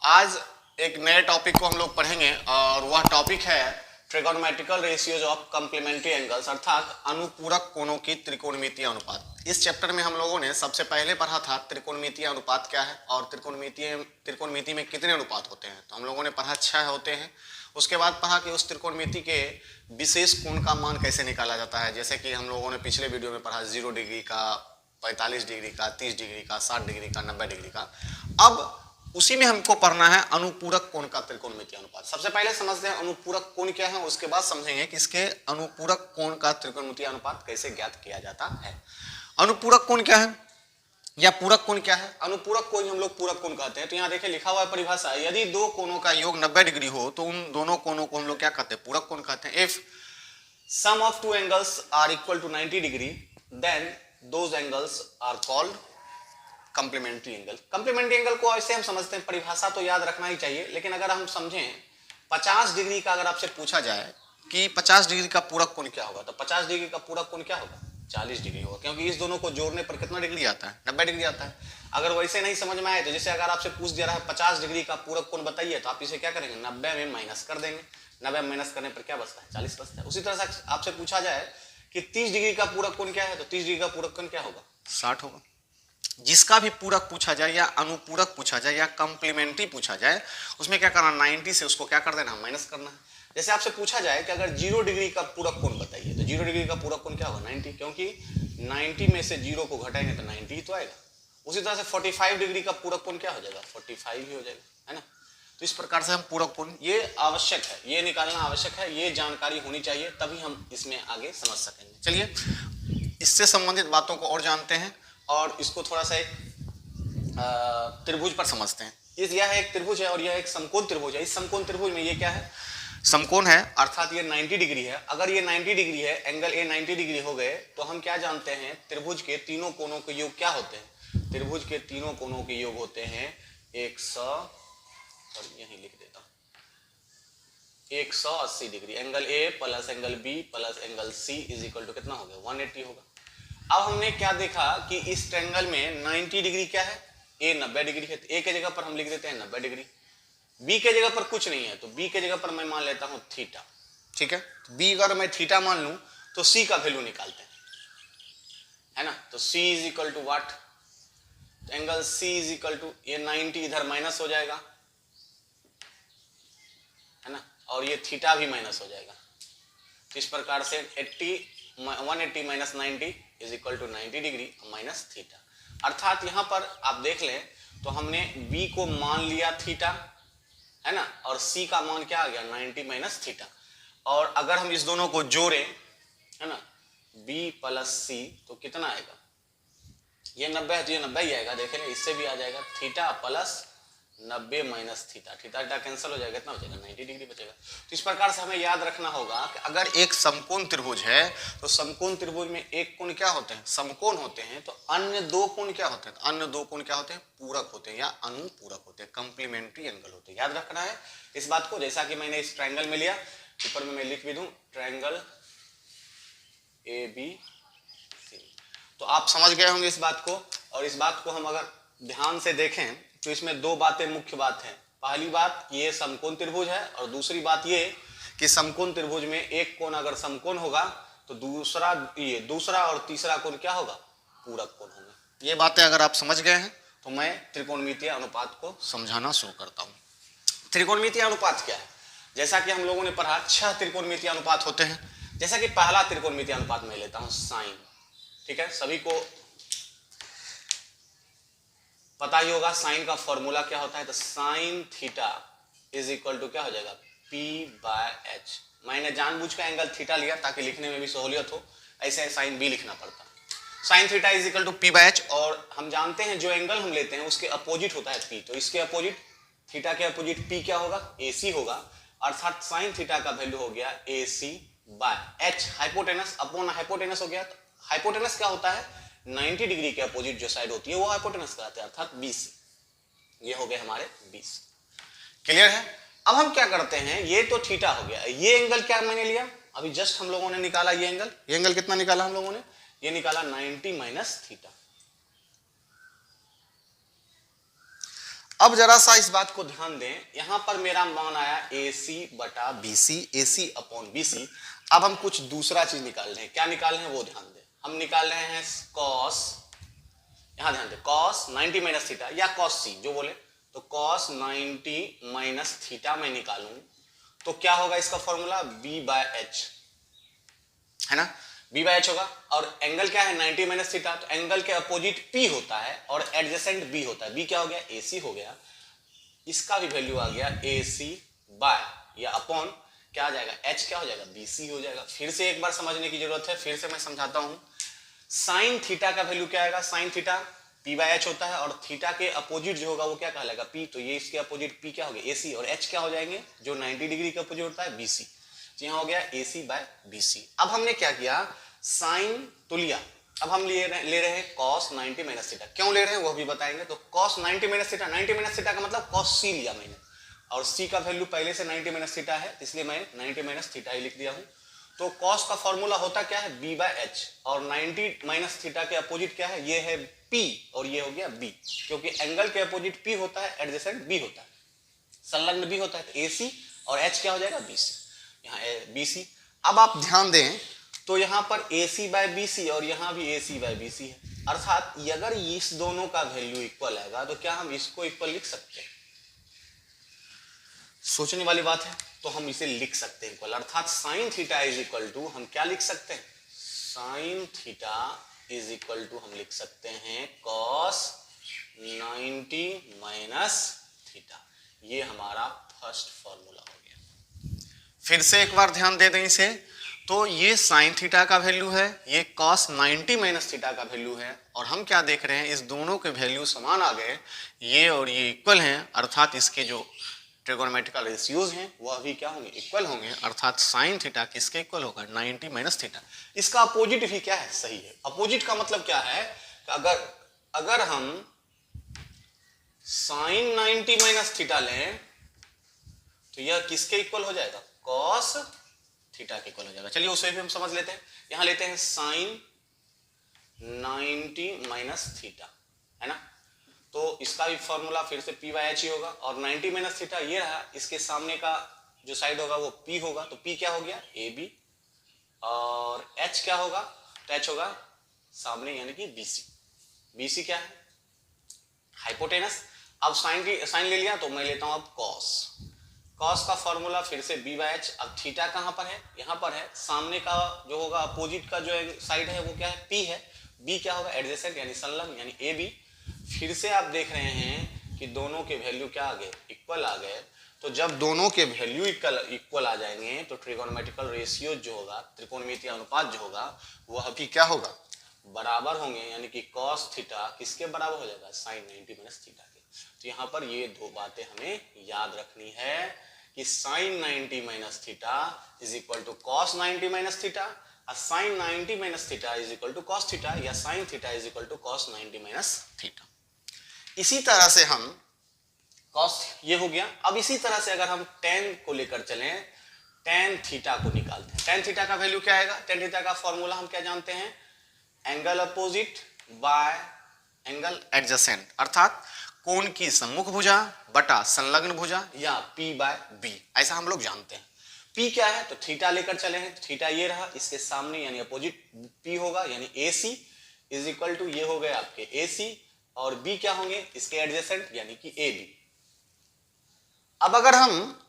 आज एक नए टॉपिक को हम लोग पढ़ेंगे और वह टॉपिक है trigonometrical ratios of complementary angles अर्थात अनुपूरक कोणों की त्रिकोणमितीय अनुपात। इस चैप्टर में हम लोगों ने सबसे पहले पढ़ा था त्रिकोणमितीय अनुपात क्या है और त्रिकोणमिति में कितने अनुपात होते हैं। तो हम लोगों ने पढ़ा 6 होते हैं। उसके बाद पढ़ा कि उस त्रिकोणमिति के विशेष कोण का मान कैसे निकाला जाता है, जैसे कि हम लोगों ने पिछले वीडियो में पढ़ा 0 डिग्री का, 45 डिग्री का, 30 डिग्री का, 60 डिग्री का, 90 डिग्री का। अब उसी में हमको पढ़ना है अनुपूरक कोण का त्रिकोणमितीय अनुपात। सबसे पहले समझते हैं अनुपूरक कोण क्या है, उसके बाद समझेंगे कि इसके अनुपूरक कोण का त्रिकोणमितीय अनुपात कैसे ज्ञात किया जाता है। अनुपूरक कोण क्या है या पूरक कोण क्या है? अनुपूरक कोण हम लोग पूरक कोण कहते हैं। तो यहाँ देखिए लिखा हुआ है परिभाषा, यदि दो कोणों का योग 90 डिग्री हो तो उन दोनों कोणों को हम लोग क्या कहते हैं? पूरक कोण कहते हैं। If sum of two angles are equal to 90 degree then those angles are called complementary angle. Complementary angle को ऐसे हम समझते हैं, परिभाषा तो याद रखना ही चाहिए, लेकिन अगर हम समझें 50 डिग्री का अगर आपसे पूछा जाए कि 50 डिग्री का पूरक कोण क्या होगा, तो 50 डिग्री का पूरक कोण क्या होगा? 40 डिग्री होगा, क्योंकि इस दोनों को जोड़ने पर कितना डिग्री आता है? 90 डिग्री आता है। अगर वैसे नहीं समझ में आए तो जैसे अगर आपसे पूछ दिया रहा है 50 डिग्री का पूरक कोण बताइए, तो आप इसे क्या करेंगे? 90 में माइनस कर देंगे। 90 में माइनस करने पर क्या बचता है? 40 बचता है। उसी तरह से आपसे पूछा जाए कि 30 डिग्री का पूरक कोण क्या है, तो 30 डिग्री का पूरक कोण क्या होगा? 60 होगा। जिसका भी पूरक पूछा जाए या अनुपूरक पूछा जाए या कॉम्प्लीमेंट्री पूछा जाए, उसमें क्या करना? 90 से उसको क्या कर देना? माइनस करना है। जैसे आपसे पूछा जाए कि अगर 0 डिग्री का पूरक कोण बताइए, तो 0 डिग्री का पूरक कोण क्या होगा? 90, क्योंकि 90 में से 0 को घटाएंगे तो 90 ही तो आएगा। उसी तरह से 45 डिग्री का पूरक कोण क्या हो जाएगा? 45 ही हो जाएगा, है ना। तो इस प्रकार से हम पूरक कोण, ये आवश्यक है, ये निकालना आवश्यक है, ये जानकारी होनी चाहिए, तभी हम इसमें आगे समझ सकेंगे। चलिए इससे संबंधित बातों को और जानते हैं और इसको थोड़ा सा एक त्रिभुज पर समझते हैं। यह एक त्रिभुज है और यह एक समकोण त्रिभुज है। इस समकोण त्रिभुज में ये क्या है? समकोण है, अर्थात ये 90 डिग्री है। अगर ये 90 डिग्री है, एंगल ए 90 डिग्री हो गए, तो हम क्या जानते हैं? त्रिभुज के तीनों कोणों के योग क्या होते हैं? त्रिभुज के तीनों कोणों के योग होते हैं 100, और यही लिख देता हूं, 180 degree. Angle A plus angle B plus angle C is equal to कितना हो गया? 180 होगा। अब हमने क्या देखा कि इस ट्रायंगल में 90 डिग्री क्या है? ए 90 डिग्री है। तो ए के जगह पर हम लिख देते हैं 90 डिग्री। बी के जगह पर कुछ नहीं है, तो बी के जगह पर मैं मान लेता हूं थीटा। ठीक है, बी अगर मैं थीटा मान लूं तो सी का वैल्यू निकालते हैं, है ना। तो C is equal to what? Angle C is equal to, ये 90 इधर माइनस हो जाएगा, है ना, और ये थीटा भी माइनस हो जाएगा। तो इस प्रकार से 180 minus 90 is equal to 90 degree minus theta. अर्थात यहां पर आप देख लें तो हमने b को मान लिया थीटा, है ना, और c का मान क्या आ गया? 90 माइनस थीटा। और अगर हम इस दोनों को जोड़ें, है ना, b प्लस c, तो कितना आएगा? ये 90 है तो ये 90 ही आएगा। देखें इससे भी आ जाएगा theta plus 90 minus theta, theta theta cancel हो जाएगा, कितना बचेगा? 90 डिग्री बचेगा। तो इस प्रकार से हमें याद रखना होगा कि अगर एक समकोण त्रिभुज है तो समकोण त्रिभुज में एक कोण क्या होते हैं? समकोण होते हैं। तो अन्य दो कोण क्या होते हैं? अन्य दो कोण क्या होते हैं? पूरक होते हैं या अनुपूरक होते हैं, कॉम्प्लीमेंट्री एंगल होते हैं। याद रखना है इस बात को। जैसा कि मैंने इस ट्रायंगल में लिया, ऊपर में मैं लिख भी दूं ट्रायंगल ए बी सी, तो आप समझ गए होंगे इस बात को। और इस बात को हम अगर ध्यान से देखें तो इसमें दो बातें मुख्य बात है। पहली बात ये समकोण त्रिभुज है, और दूसरी बात ये कि समकोण त्रिभुज में एक कोण अगर समकोण होगा तो दूसरा और तीसरा कोण क्या होगा? पूरक कोण होगा। ये बातें अगर आप समझ गए हैं तो मैं त्रिकोणमितीय अनुपात को समझाना शुरू करता हूं। त्रिकोणमितीय अनुपात क्या है? जैसा कि हम लोगों ने पढ़ा 6 त्रिकोणमितीय अनुपात होते हैं। जैसा कि पहला त्रिकोणमितीय अनुपात मैं लेता हूं साइन। ठीक है, सभी को पता ही होगा साइन का फॉर्मूला क्या होता है। तो sine theta is equal to क्या हो जाएगा? P by H. मैंने जानबूझ कर एंगल थीटा लिया ताकि लिखने में भी सहूलियत हो, ऐसे साइन बी लिखना पड़ता। Sine theta is equal to P by H. और हम जानते हैं जो एंगल हम लेते हैं उसके अपोजिट होता है P, तो इसके अपोजिट, थीटा के अपोजिट P क्या होगा? AC होगा। अर्थात साइन थीटा का वैल्यू हो गया AC by H, hypotenuse upon hypotenuse हो गया। तो हाइपोटेनस क्या होता है? 90 डिग्री के अपोजिट जो साइड होती है वो हाइपोटेनस कहते हैं, अर्थात BC। ये हो गए हमारे 20। क्लियर है? अब हम क्या करते हैं, ये तो थीटा हो गया, ये एंगल क्या मैंने लिया अभी जस्ट हम लोगों ने निकाला, ये एंगल कितना निकाला हम लोगों ने? ये निकाला 90 माइनस थीटा। अब जरा सा इस बात को ध्यान दें, यहां पर मेरा मान आया AC बटा BC, AC अपॉन BC। अब हम कुछ दूसरा चीज निकाल रहे हैं, क्या निकाल रहे हैं वो ध्यान दें। हम निकाल रहे हैं cos, यहां ध्यान दें, cos 90 माइनस थीटा या cos C जो बोले, तो cos 90 माइनस थीटा मैं निकालूं तो क्या होगा इसका फॉर्मूला B/H, है ना, B/H होगा। और एंगल क्या है 90 माइनस थीटा, तो एंगल के अपोजिट P होता है और एडजेसेंट B होता है। B क्या हो गया AC हो गया, इसका भी वैल्यू आ गया AC बाय या अपॉन क्या आ जाएगा H क्या हो जाएगा BC हो जाएगा। फिर से एक बार समझने की जरूरत है, फिर से मैं समझाता हूं। साइन थीटा का वैल्यू क्या आएगा, साइन थीटा P/H होता है और थीटा के अपोजिट जो होगा वो क्या कहलाएगा P, तो ये इसके अपोजिट P क्या हो गया AC और H क्या हो जाएंगे जो 90 डिग्री के अपोजिट होता है BC। यहां हो गया AC/BC। अब हमने क्या किया, साइन तो लिया, अब हम ले रहे हैं cos 90 माइनस थीटा। क्यों ले रहे हैं वो भी बताएंगे। तो cos 90 minus theta, 90 minus theta का मतलब cos C लिया मैंने, और C का वैल्यू पहले से 90 माइनस थीटा है, इसलिए मैं 90 माइनस थीटा ही लिख दिया हूं। तो cos का फॉर्मूला होता क्या है B/H, और 90 माइनस थीटा के अपोजिट क्या है, ये है P और ये हो गया B, क्योंकि एंगल के अपोजिट P होता है, एडजेसेंट B होता है, संलग्न B होता है, तो AC और H क्या हो जाएगा BC, यहाँ BC। अब आप ध्यान दें तो यहां पर AC/BC और यहां भी AC/BC है, अर्थात अगर इस दोनों का वैल्यू इक्वल आएगा तो क्या हम इसको इक्वल लिख सकते हैं, सोचने वाली बात है। तो हम इसे लिख सकते हैं इक्वल, अर्थात sine theta is equal to, हम क्या लिख सकते हैं, sine theta is equal to हम लिख सकते हैं cos 90 माइनस थीटा। ये हमारा फर्स्ट फॉर्मूला हो गया। फिर से एक बार ध्यान दे दें इसे, तो ये साइन थीटा का वैल्यू है, ये cos 90 माइनस थीटा का वैल्यू है, और हम क्या देख रहे हैं इस दोनों के वैल्यू समान आ गए, ये और ये इक्वल हैं, अर्थात इसके जो ट्रिगोनोमेट्रिकल रेशियोज हैं वह भी क्या होंगे, इक्वल होंगे, अर्थात साइन थीटा किसके इक्वल होगा 90 माइनस थीटा। इसका अपोजिट भी क्या है, सही है। अपोजिट का मतलब क्या है, अगर हम साइन 90 माइनस थीटा लें तो यह किसके इक्वल हो जाएगा, cos थीटा के इक्वल हो जाएगा। चलिए उसे भी हम समझ लेते हैं। यहां लेते हैं साइन 90 माइनस थीटा, है ना, तो इसका भी फॉर्मूला फिर से P/H ही होगा, और 90 माइनस थीटा ये रहा, इसके सामने का जो साइड होगा वो P होगा, तो P क्या हो गया AB, और H क्या होगा, तो H होगा सामने यानी कि BC। BC क्या है, हाइपोटेनस। अब साइन ले लिया तो मैं लेता हूं अब cos का फॉर्मूला फिर से B/H। अब थीटा कहां पर है, यहां पर है, सामने का जो होगा अपोजिट का जो साइड है वो क्या है P है, B क्या होगा एडजेसेंट यानी संलग्न यानी AB। फिर से आप देख रहे हैं कि दोनों के वैल्यू क्या आ गए, इक्वल आ गए। तो जब दोनों के वैल्यू इक्वल आ जाएंगे तो ट्रिगोनोमेट्रिकल रेशियो जो होगा, त्रिकोणमितीय अनुपात जो होगा, वह भी क्या होगा, बराबर होंगे, यानी कि cos थीटा किसके बराबर हो जाएगा, sin 90 माइनस थीटा के। तो यहाँ पर ये दो बातें हमें याद रखनी है कि sin 90 minus theta is equal to cos 90 minus theta, sin 90 minus theta is equal to cos theta, या sin theta is equal to cos 90 minus theta. इसी तरह से हम cos ये हो गया। अब इसी तरह से अगर हम tan को लेकर चलें, tan थीटा को निकालते हैं। tan थीटा का वैल्यू क्या आएगा, tan थीटा का फॉर्मूला हम क्या जानते हैं, angle opposite bye angle adjacent, अर्थात कोण की सम्मुख भुजा बटा संलग्न भुजा या P/B, ऐसा हम लोग जानते हैं। P क्या है, तो थीटा लेकर चले हैं, तो थीटा ये रहा, इसके सामने यानी अपोजिट P होगा यानी AC इज इक्वल टू ये हो गए आपके AC, और B क्या होंगे इसके एडजेसेंट यानी कि AB। अब अगर हम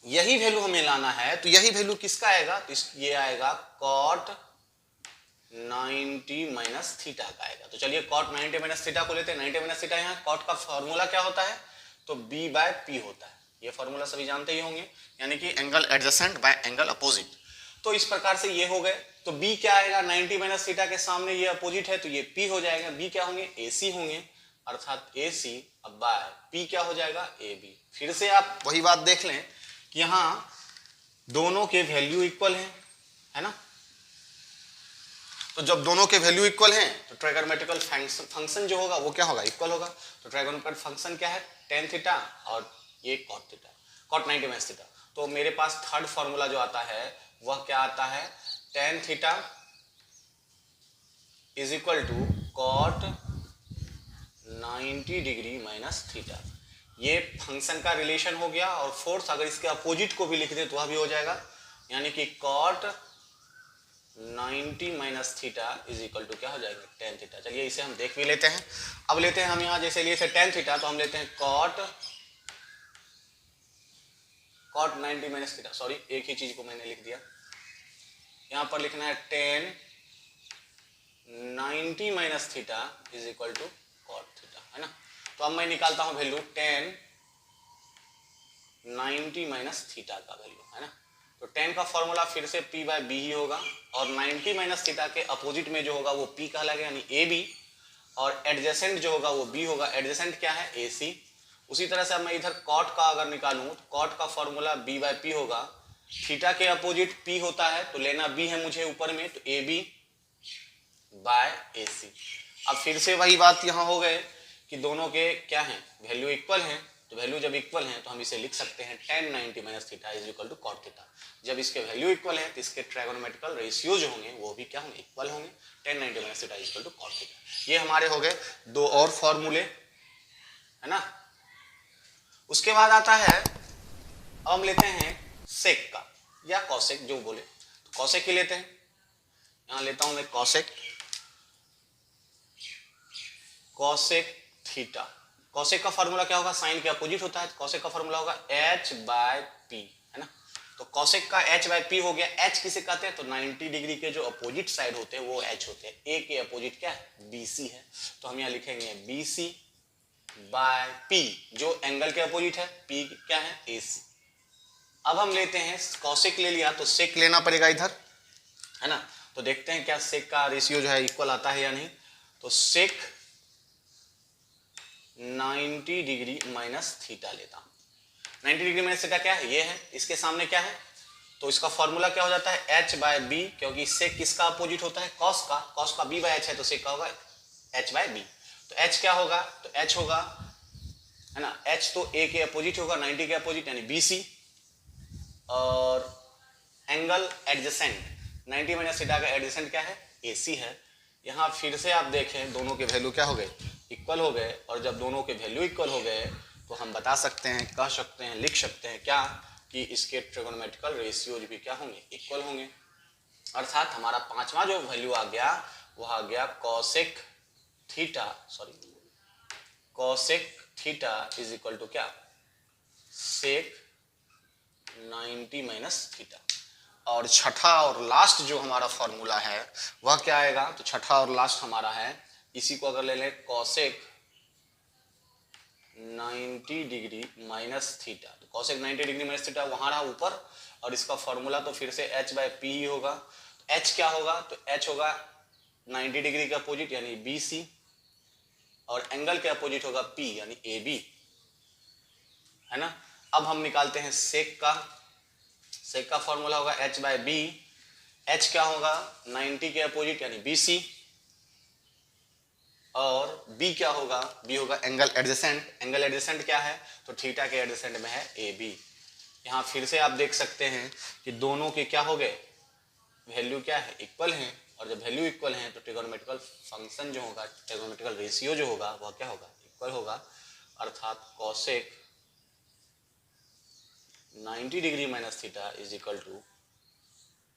यही वैल्यू हमें लाना है तो यही वैल्यू किसका आएगा, तो ये आएगा cot 90 माइनस थीटा का आएगा। तो चलिए cot 90 माइनस थीटा को लेते हैं। 90 माइनस थीटा, यहाँ cot का फॉर्मूला क्या होता है, तो B/P होता है, ये फॉर्मूला सभी जानते ही होंगे, यानी कि angle adjacent bye angle opposite. तो इस प्रकार से ये हो गए। तो B क्या आएगा, 90 माइनस थीटा के सामने ये अपोजिट है तो ये P हो जाएगा, B क्या होंगे AC होंगे, अर्थात AC अब बाय P क्या हो जाएगा AB। फिर से आप वही बात देख लें कि यहाँ दोनों के वैल्यू इक्वल है ना, तो जब दोनों के वैल्यू इक्वल हैं तो ट्राइगोनोमेट्रिकल फंक्शन जो होगा वो क्या होगा, इक्वल होगा। तो ट्राइगोनोमेट्रिकल फंक्शन क्या है, tan थीटा और ये cot theta, cot 90 minus theta. तो मेरे पास थर्ड फॉर्मूला जो आता है वह क्या आता है, tan theta is equal to cot 90 degree minus theta. ये फंक्शन का रिलेशन हो गया। और फोर्थ, अगर इसके अपोजिट को भी लिख दे तो वह भी हो जाएगा, यानी कि cot 90 minus theta is equal to क्या हो जाएगा, टेन थीटा। चलिए इसे हम देख भी लेते हैं। अब लेते हैं हम यहाँ जैसे लिए थे टेन थीटा, तो हम लेते हैं कॉट 90 माइनस थीटा, सॉरी एक ही चीज को मैंने लिख दिया, यहाँ पर लिखना है tan 90 minus theta is equal to cot theta, है ना। तो अब मैं निकालता हूं वैल्यू टेन 90 माइनस थीटा का वैल्यू, है ना। तो टेन का फॉर्मूला फिर से p बाय बी ही होगा, और 90 माइनस थीटा के अपोजिट में जो होगा वो p कहलाएगा, यानी ए बी, और एडजेसेंट जो होगा वो b होगा। एडजेसेंट क्या है, ए सी। उसी तरह से अब मैं इधर कॉट का अगर निकालूं तो कॉट का फॉर्मूला b बाय पी होगा। थीटा के अपोजिट p होता है तो लेना b है मुझे ऊपर में, तो ए बी बाय ए सी। अब फिर से वही बात यहाँ हो गए कि दोनों के क्या हैं, वैल्यू इक्वल हैं। तो वैल्यू जब इक्वल हैं तो हम इसे लिख सकते हैं tan 90 minus theta is equal to cot theta. जब इसके वैल्यू इक्वल है तो इसके ट्रायगोनोमेट्रिकल रेशियो जो होंगे वो भी क्या होंगे, इक्वल होंगे। Tan 90 minus theta is equal to cot theta. ये हमारे हो गए दो और फॉर्मूले, है ना। उसके बाद आता है, अब हम लेते हैं सेक का या कॉसेक जो बोले, तो कॉसेक ही लेते हैं। यहां लेता हूं मैं कॉसेक थीटा। कॉसेक का फॉर्मूला क्या होगा, साइन के अपोजिट होता है, कॉसेक का फॉर्मूला होगा h बाय पी, है ना। तो कॉसेक का h बाय पी हो गया। h किसे कहते हैं, तो 90 डिग्री के जो अपोजिट साइड होते हैं वो h होते हैं। a के अपोजिट क्या है, bc है। तो हम यहाँ लिखेंगे bc बाय p, जो एंगल के अपोजिट है, p क्या है, ac। अब हम लेते हैं कॉसेक ले लिया तो सेक लेना पड़ेगा इधर, है ना। तो देखते हैं क्या सेक का रेशियो जो है इक्वल आता है या नहीं। तो सेक 90 डिग्री माइनस थीटा लेता हूं। 90 डिग्री माइनस थीटा क्या है, ये है, इसके सामने क्या है, तो इसका फॉर्मूला क्या हो जाता है, h बाय बी, क्योंकि सेक किसका अपोजिट होता है, कॉस का b बाय h है, तो सेक का होगा h बाय बी। तो h क्या होगा, तो h होगा, है ना, h तो a के अपोजिट होगा, 90 के अपोजिट यानी bc, और एंगल एडजेसेंट 90 माइनस थीटा का एडजेसेंट क्या है, ac है। यहाँ फिर से आप देखें दोनों के वैल्यू क्या हो गए, इक्वल हो गए। और जब दोनों के वैल्यू इक्वल हो गए तो हम बता सकते हैं, कह सकते हैं, लिख सकते हैं क्या, कि इसके ट्रिगोनोमेट्रिकल रेशियोज भी क्या होंगे, इक्वल होंगे। अर्थात हमारा पांचवा जो वैल्यू आ गया वह आ गया cosec theta is equal to क्या, सेक 90 माइनस थीटा। और छठा और लास्ट जो हमारा फॉर्मूला है वह क्या आएगा, तो छठा और लास्ट हमारा है, इसी को अगर ले लें कॉसेक 90 डिग्री माइनस थीटा। तो कॉसेक 90 डिग्री माइनस थीटा वहां रहा ऊपर, और इसका फॉर्मूला तो फिर से h बाय पी ही होगा। तो h क्या होगा, तो h होगा 90 डिग्री के अपोजिट यानी BC, और एंगल के अपोजिट होगा P यानी AB, है ना। अब हम निकालते हैं सेक का फॉर्मूला होगा h बाय बी। h क्या होगा, 90 के अपोजिट यानी BC, और b क्या होगा, b होगा एंगल एडजेसेंट क्या है, तो थीटा के एडजेसेंट में है AB। यहाँ फिर से आप देख सकते हैं कि दोनों के क्या हो गए, वैल्यू क्या है, इक्वल हैं। और जब वैल्यू इक्वल हैं तो ट्रिगोनोमेट्रिकल फंक्शन जो होगा, ट्रिगोनोमेट्रिकल रेशियो जो होगा वह क्या होगा, इक्वल होगा। अर्थात cosec 90 degree minus theta is equal to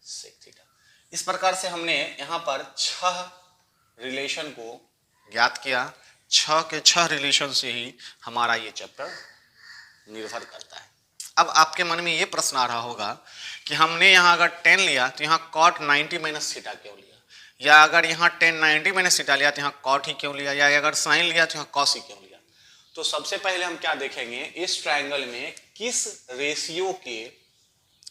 sec theta. इस प्रकार से हमने यहाँ पर 6 रिलेशन को ज्ञात किया। 6 के 6 रिलेशन से ही हमारा ये चैप्टर निर्भर करता है। अब आपके मन में ये प्रश्न आ रहा होगा कि हमने यहाँ अगर 10 लिया तो यहाँ कॉट 90 माइनस थीटा क्यों लिया, या अगर यहाँ 10 90 माइनस थीटा लिया तो यहाँ कॉट ही क्यों लिया, या अगर साइन लिया तो यहाँ कॉस ही क्यों लिया। तो सबसे पहले हम क्या देखेंगे, इस ट्रायंगल में किस रेशियो के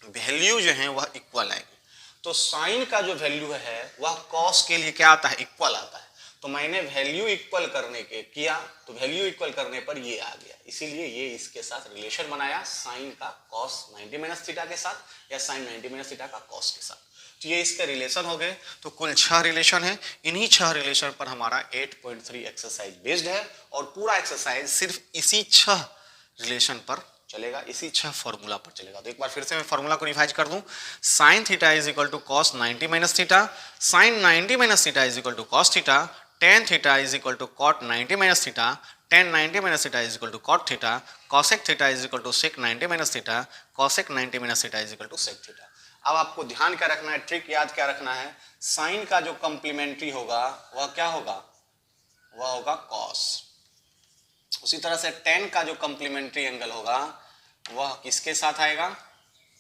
वैल्यू जो है वह इक्वल आएंगे। तो साइन का जो वैल्यू है वह कॉस के लिए क्या आता है, इक्वल आता है। तो मैंने वैल्यू इक्वल करने के किया तो वैल्यू इक्वल करने पर ये आ गया, इसीलिए ये इसके साथ रिलेशन बनाया, साइन का कॉस 90 माइनस थीटा के साथ या साइन 90 माइनस थीटा का कॉस के साथ। तो ये इसके रिलेशन हो गए। तो कुल 6 रिलेशन है। इन्हीं 6 रिलेशन पर हमारा 8.3 एक्सरसाइज बेस्ड है, और पूरा एक्सरसाइज सिर्फ इसी 6 रिलेशन पर चलेगा, इसी 6 फॉर्मूला पर चलेगा। तो एक बार फिर से मैं फॉर्मूला को रिवाइज कर दूं, sine theta is equal to cos 90 minus theta, sine 90 minus theta is equal to cos theta, tan theta is equal to cot 90 minus theta, tan 90 minus theta is equal to cot theta, cosec theta is equal to sec 90 minus theta, cosec 90 minus theta is equal to sec theta। अब आपको ध्यान क्या रखना है, trick याद क्या रखना है, साइन का जो कंप्लीमेंट्री होगा वह क्या होगा, वह होगा cos। उसी तरह से tan का जो कंप्लीमेंट्री एंगल होगा वह किसके साथ आएगा,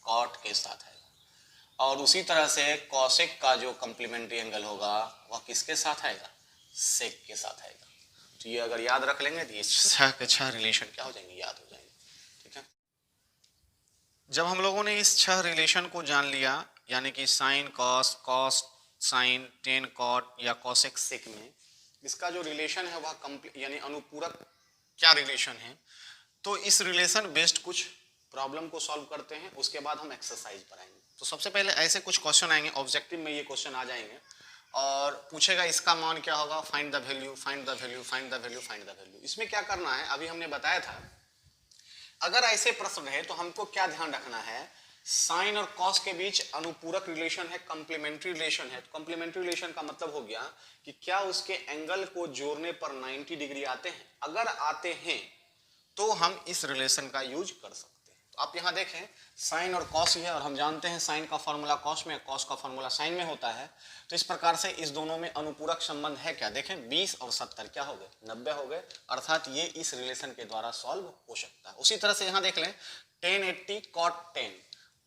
cot के साथ आएगा। और उसी तरह से cosec का जो कंप्लीमेंट्री एंगल होगा वह किसके साथ आएगा, sec के साथ आएगा। तो ये अगर याद रख लेंगे तो ये 6 के 6 रिलेशन क्या हो जाएंगे, याद हो जाएंगे। ठीक है, जब हम लोगों ने इस 6 रिलेशन को जान लिया, यानी कि sine cos, cos sine, tan cot या कॉसेक सेक में इसका जो रिलेशन है वह यानी अनुपूरक क्या रिलेशन है, तो इस रिलेशन बेस्ड कुछ प्रॉब्लम को सॉल्व करते हैं, उसके बाद हम एक्सरसाइज पर आएंगे। तो सबसे पहले ऐसे कुछ क्वेश्चन आएंगे, ऑब्जेक्टिव में ये क्वेश्चन आ जाएंगे और पूछेगा इसका मान क्या होगा, find the value, find the value, find the value, find the value. इसमें क्या करना है, अभी हमने बताया था, अगर ऐसे प्रश्न है तो हमको क्या ध्यान रखना है, साइन और कॉस के बीच अनुपूरक रिलेशन है, कंप्लीमेंट्री रिलेशन है। तो कंप्लीमेंट्री रिलेशन का मतलब हो गया कि क्या उसके एंगल को जोड़ने पर 90 डिग्री आते हैं, अगर आते हैं तो हम इस रिलेशन का यूज कर सकते हैं। तो आप यहां देखें, साइन और कॉस ही है और हम जानते हैं साइन का फॉर्मूला कॉस में, कॉस का फॉर्मूला साइन में होता है। तो इस प्रकार से इस दोनों में अनुपूरक संबंध है क्या, देखें 20 और 70 क्या हो गए, 90 हो गए, अर्थात ये इस रिलेशन के द्वारा सॉल्व हो सकता है। उसी तरह से यहां देख लें, tan 80 cot 10,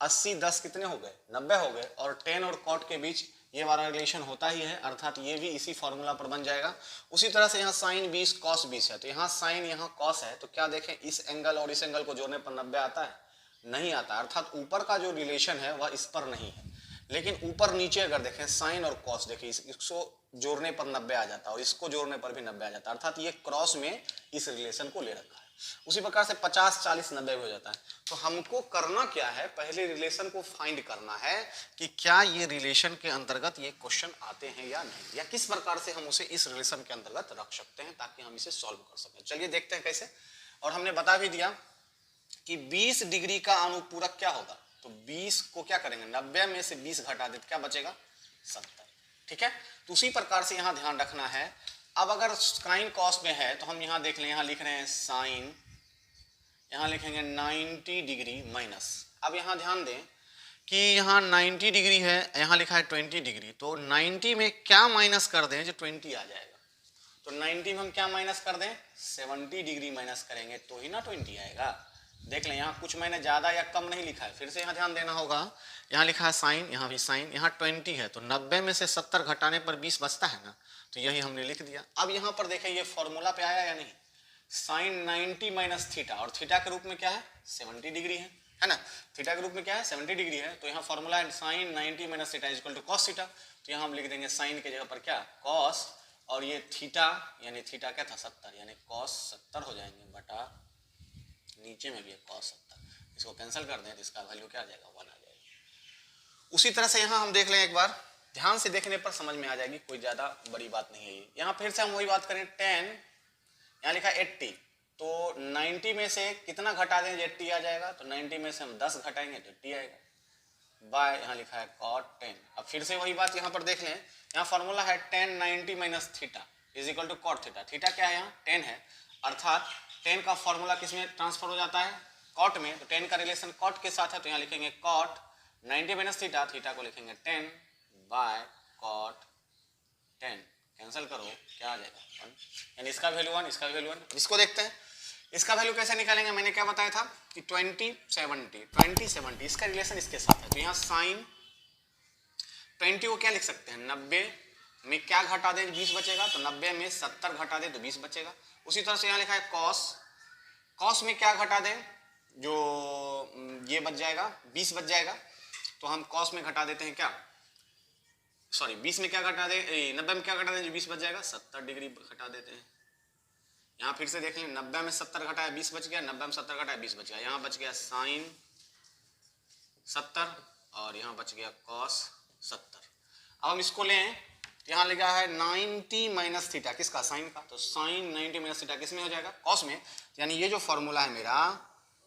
80 10 कितने हो गए, 90 हो गए, और tan और cot के बीच ये वाला रिलेशन होता ही है, अर्थात ये भी इसी फॉर्मूला पर बन जाएगा। उसी तरह से यहाँ साइन 20 कॉस 20 है, तो यहाँ साइन यहाँ कॉस है, तो क्या देखें इस एंगल और इस एंगल को जोड़ने पर 90 आता है, नहीं आता, अर्थात ऊपर का जो रिलेशन है वह इस पर नहीं है। लेकिन ऊपर नीचे अगर देखें साइन और कॉस, देखिए इसको जोड़ने पर 90 आ जाता है और इसको जोड़ने पर भी 90 आ जाता है, अर्थात ये क्रॉस में इस रिलेशन को ले रखा है। उसी प्रकार से 50 40 90 हो जाता है। तो हमको करना क्या है, पहले रिलेशन को फाइंड करना है कि क्या ये रिलेशन के अंतर्गत ये क्वेश्चन आते हैं या नहीं, या किस प्रकार से हम उसे इस रिलेशन के अंतर्गत रख सकते हैं ताकि हम इसे सॉल्व कर सकें। चलिए देखते हैं कैसे। और हमने बता भी दिया कि 20 डिग्री का अनुपूरक क्या होगा, तो 20 को क्या करेंगे, 90 में से 20 घटा देते क्या बचेगा, 70। ठीक है, तो उसी प्रकार से यहां ध्यान रखना है। अब अगर साइन कॉस में है तो हम यहां देख लें, यहां लिख रहे हैं साइन, यहां लिखेंगे 90 डिग्री माइनस। अब यहां ध्यान दें कि यहां 90 डिग्री है, यहां लिखा है 20 डिग्री, तो 90 में क्या माइनस कर दें जो 20 आ जाएगा। तो 90 में हम क्या माइनस कर दें, 70 डिग्री माइनस करेंगे तो ही ना 20 आएगा। देख लें यहाँ कुछ मैंने ज्यादा या कम नहीं लिखा है, फिर से यहाँ ध्यान देना होगा, यहाँ लिखा है साइन, यहाँ भी साइन, यहाँ 20 है, तो 90 में से 70 घटाने पर 20 बचता है ना, तो यही हमने लिख दिया। अब यहाँ पर देखें ये फॉर्मूला पे आया या नहीं, साइन 90 माइनस थीटा, और थीटा के रूप में क्या है 70 डिग्री है ना, थीटा के रूप में क्या है 70 डिग्री है, तो यहाँ फॉर्मूला है sine 90 minus theta equal to cos theta. तो यहाँ हम लिख देंगे साइन के जगह पर क्या कॉस, और ये थीटा यानी थीटा क्या था 70, यानी कॉस 70 हो जाएंगे बटा नीचे में भी है cos 70, इसको कैंसिल कर दें तो इसका वैल्यू क्या आ जाएगा 1 आ जाएगा। उसी तरह से यहाँ हम देख लें, एक बार ध्यान से देखने पर समझ में आ जाएगी, कोई ज्यादा बड़ी बात नहीं है ये। यहाँ फिर से हम वही बात करें, 10 यहाँ लिखा 80, तो 90 में से कितना घटा दें 80 आ जाएगा, तो 90 में से हम 10 घटाएंगे तो 80 आएगा, बाय यहाँ लिखा है cot 10। अब फिर से वही बात यहाँ पर देख लें, यहाँ फॉर्मूला है tan 90 minus theta is equal to cot theta. Theta क्या है यहाँ 10 है, अर्थात 10 का फॉर्मूला किसमें ट्रांसफर हो जाता है cot में, तो 10 का रिलेशन cot के साथ है, तो यहाँ लिखेंगे cot 90 माइनस थीटा, थीटा को लिखेंगे 10 बाय cot 10, कैंसिल करो क्या आ जाएगा 1, यानी इसका वैल्यू 1, इसका वैल्यू 1। इसको देखते हैं, इसका वैल्यू कैसे निकालेंगे, मैंने क्या बताया था कि 20 70 इसका रिलेशन इसके साथ है, तो यहाँ साइन 20 को क्या लिख सकते हैं 90 में क्या घटा दें 20 बचेगा, तो 90 में 70 घटा दें तो 20 बचेगा। उसी तरह से यहाँ लिखा है कॉस, कॉस में क्या घटा दें जो ये बच जाएगा 20 बच जाएगा, तो हम कॉस में घटा देते हैं क्या, सॉरी 20 में क्या घटा दें 90 में क्या घटा दें जो 20 बच जाएगा 70 डिग्री घटा देते हैं। यहाँ फिर से देख लें 90 में 70 घटाया 20 बच गया, 90 में 70 घटाया 20 बच गया, यहाँ बच गया साइन 70 और यहाँ बच गया कॉस 70। अब हम इसको लें, यहाँ लिखा है 90 माइनस थीटा, किसका साइन का, तो साइन 90 माइनस थीटा किस में हो जाएगा कॉस में, यानी ये जो फॉर्मूला है मेरा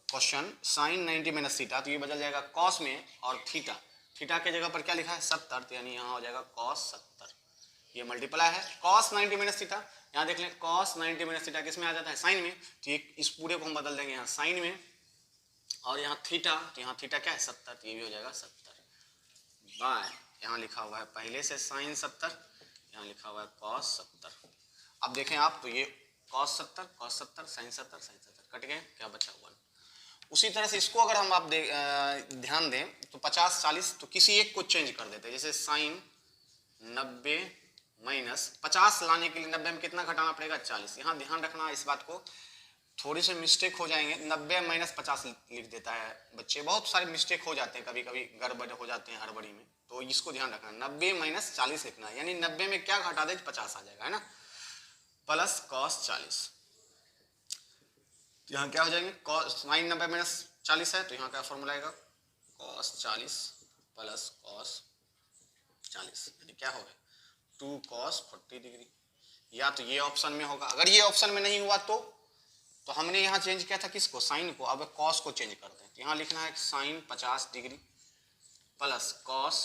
क्वेश्चन साइन 90 माइनस थीटा, तो ये बदल जाएगा कॉस में, और थीटा, थीटा के जगह पर क्या लिखा है 70, तो यानी यहाँ हो जाएगा कॉस 70। ये मल्टीप्लाई है cos 90 माइनस थीटा, यहाँ देख लें cos 90 माइनस थीटा किस में आ जाता है, साइन में, तो इस पूरे को हम बदल देंगे यहाँ साइन में, और यहाँ थीटा, तो यहाँ थीटा क्या है 70, तो ये भी हो जाएगा 70 बाय, यहाँ लिखा हुआ है पहले से साइन 70, यहाँ लिखा हुआ है cos 70। अब देखें आप, तो ये cos 70 साइन 70 कट गए, क्या बचा 1। उसी तरह से इसको अगर हम आप ध्यान दें तो 50 40, तो किसी एक को चेंज कर देते हैं, जैसे साइन 90 माइनस 50 लाने के लिए 90 में कितना घटाना पड़ेगा 40। यहाँ ध्यान रखना इस बात को, थोड़ी सी मिस्टेक हो जाएंगे, 90 माइनस 50 लिख देता है बच्चे, बहुत सारे मिस्टेक हो जाते हैं, कभी कभी गड़बड़ हो जाते हैं हड़बड़ी में, तो इसको ध्यान रखना 90 माइनस 40 लिखना है, यानी 90 में क्या घटा दे 50 आ जाएगा, है ना, प्लस cos 40। तो यहाँ क्या हो जाएंगे, साइन 90 माइनस 40 है, तो यहाँ क्या फॉर्मूला आएगा cos 40 प्लस cos 40, यानी क्या हो गया 2 cos 40 डिग्री। या तो ये ऑप्शन में होगा, अगर ये ऑप्शन में नहीं हुआ तो हमने यहाँ चेंज किया था किसको, साइन को, अब cos को चेंज करते हैं, तो यहाँ लिखना है साइन 50 डिग्री प्लस cos,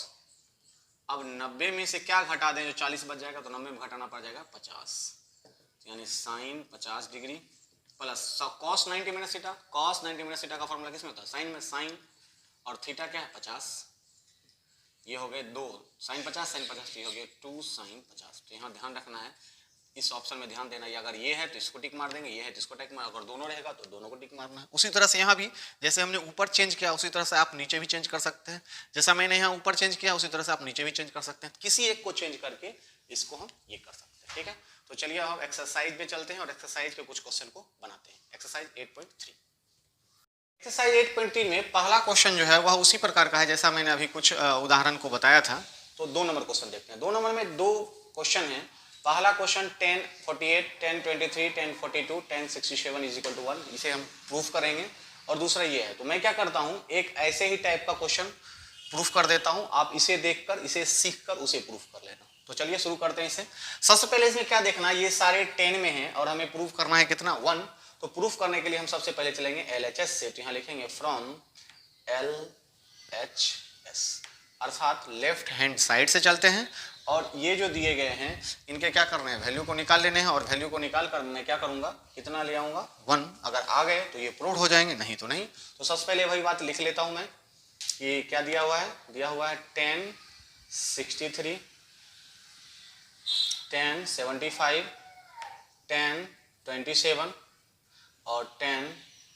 अब 90 में से क्या घटा दें, जो 40 बच जाएगा, तो 90 में घटाना पड़ जाएगा 50, यानी sine 50 degree plus cos 90 minus theta, cos 90 minus theta का फॉर्मूला किस में होता है, साइन में, साइन और थीटा क्या है 50, ये हो गए 2 साइन 50 साइन 50, ये हो गया 2 साइन 50। तो यहाँ ध्यान रखना है, इस ऑप्शन में ध्यान देना है, अगर ये है तो इसको टिक मार देंगे, ये है तो इसको टिक मार, अगर दोनों रहेगा तो दोनों को टिक मारना है। उसी तरह से यहाँ भी जैसे हमने ऊपर चेंज किया उसी तरह से आप नीचे भी चेंज कर सकते हैं, जैसा मैंने यहाँ ऊपर चेंज किया उसी तरह से आप नीचे भी चेंज कर सकते हैं, किसी एक को चेंज करके इसको हम ये कर सकते हैं, ठीक है। तो चलिए हम एक्सरसाइज पे चलते हैं और एक्सरसाइज के कुछ क्वेश्चन को बनाते हैं। एक्सरसाइज 8.3, एक्सरसाइज 8.3 में पहला क्वेश्चन जो है वह उसी प्रकार का है जैसा मैंने अभी कुछ उदाहरण को बताया था। तो 2 नंबर क्वेश्चन देखते हैं। 2 नंबर में 2 क्वेश्चन है। पहला क्वेश्चन 10 48 10 23 10 42 10 67 इज इक्वल टू 1, इसे हम प्रूफ करेंगे, और दूसरा ये है। तो मैं क्या करता हूँ, एक ऐसे ही टाइप का क्वेश्चन प्रूफ कर देता हूँ, आप इसे देखकर इसे सीखकर उसे प्रूफ कर लेना। तो चलिए शुरू करते हैं इसे। सबसे पहले इसमें क्या देखना, ये सारे 10 में हैं और हमें प्रूफ करना है कितना 1। तो प्रूफ करने के लिए हम सबसे पहले चलेंगे LHS से। तो यहाँ लिखेंगे फ्रॉम LHS, अर्थात लेफ्ट हैंड साइड से चलते हैं, और ये जो दिए गए हैं इनके क्या करने हैं, वैल्यू को निकाल लेने हैं, और वैल्यू को निकाल कर मैं क्या करूंगा, कितना ले आऊंगा 1। अगर आ गए तो ये प्रूव हो जाएंगे, नहीं तो नहीं। तो सबसे पहले वही बात लिख लेता हूं मैं, ये क्या दिया हुआ है, दिया हुआ है 10 63 10 75 10 27 और 10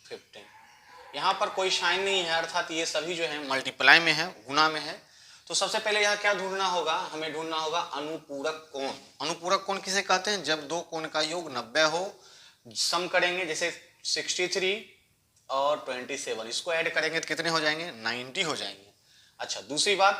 15। यहाँ पर कोई साइन नहीं है, अर्थात ये सभी जो है मल्टीप्लाई में है, गुना में है। तो सबसे पहले यहाँ क्या ढूंढना होगा, हमें ढूंढना होगा अनुपूरक कोण। अनुपूरक कोण किसे कहते हैं, जब 2 कोण का योग 90 हो, सम करेंगे, जैसे 63 और 27, इसको ऐड करेंगे तो कितने हो जाएंगे 90 हो जाएंगे। अच्छा, दूसरी बात